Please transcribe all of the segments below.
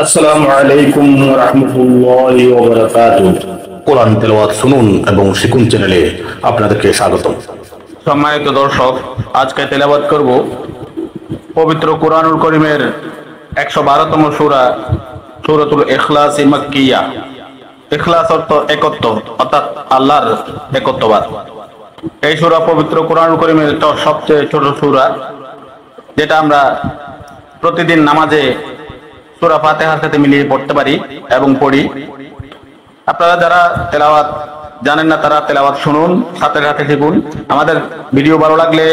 আসসালামু আলাইকুম ওয়া রাহমাতুল্লাহি ওয়া বারাকাতুহু। কোরআন তেলাওয়াত শুনুন এবং শিখুন চ্যানেলে আপনাদেরকে স্বাগতম। সম্মানিত দর্শক, আজকে তেলাওয়াত করব পবিত্র কোরআনুল কারীমের 112তম সূরা সূরাতুল ইখলাস মাক্কিয়া। ইখলাস অর্থ একত্ব, অর্থাৎ আল্লাহর একত্ববাদ। এই সূরা পবিত্র কোরআনুল কারীমের সবচেয়ে ছোট সূরা, যেটা আমরা প্রতিদিন নামাজে সূরা ফাতিহার সাথে মিলিয়ে পড়তে পারি এবং পড়ি। আপনারা যারা তেলাওয়াত জানেন না তারা তেলাওয়াত শুনুন, সাথে সাথে শিখুন। আমাদের ভিডিও ভালো লাগলে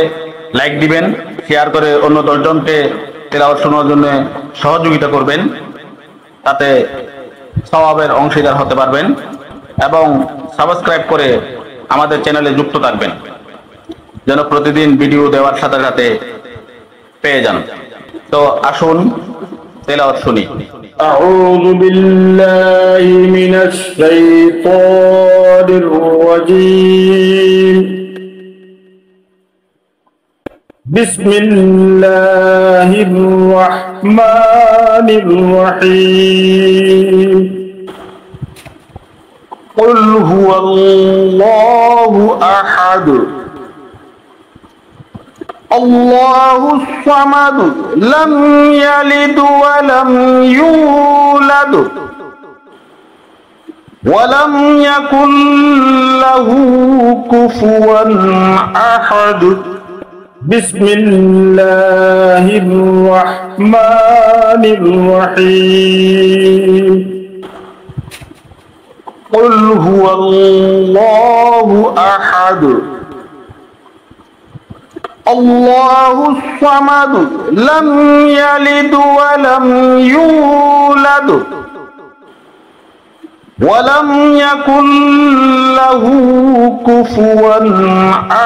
লাইক দিবেন, শেয়ার করে অন্য 10 জনকে তেলাওয়াত শোনার জন্য সহযোগিতা করবেন, তাতে সওয়াবের অংশীদার হতে পারবেন। এবং সাবস্ক্রাইব করে আমাদের চ্যানেলে যুক্ত থাকবেন, যেন প্রতিদিন ভিডিও দেওয়ার সাথে সাথে পেয়ে যান। তো আসুন তেলাওয়াত শুনি। أعوذ بالله من الشيطان الرجيم. بسم الله الرحمن الرحيم. قل هو الله أحد الله الصمد لم يلد ولم يولد ولم يكن له كفوا أحد. بسم الله الرحمن الرحيم. قل هو الله أحد الله الصمد لم يلد ولم يولد ولم يكن له كفوا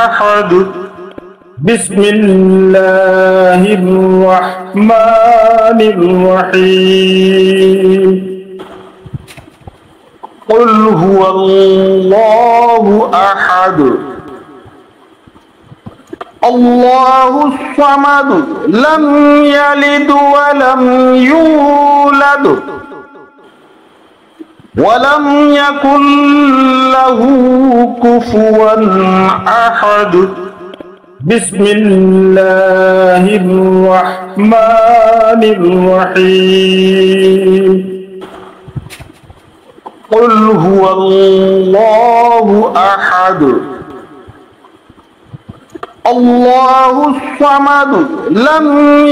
أحد. بسم الله الرحمن الرحيم. قل هو الله أحد الله الصمد لم يلد ولم يولد ولم يكن له كفوا أحد. بسم الله الرحمن الرحيم. قل هو الله أحد الله الصمد لم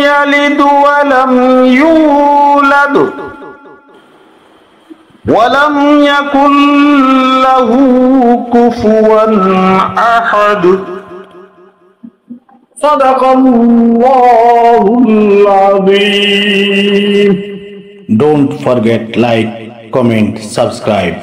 يلد ولم يولد ولم يكن له كفوا أحد. صدق الله العظيم. Don't forget like, comment, subscribe.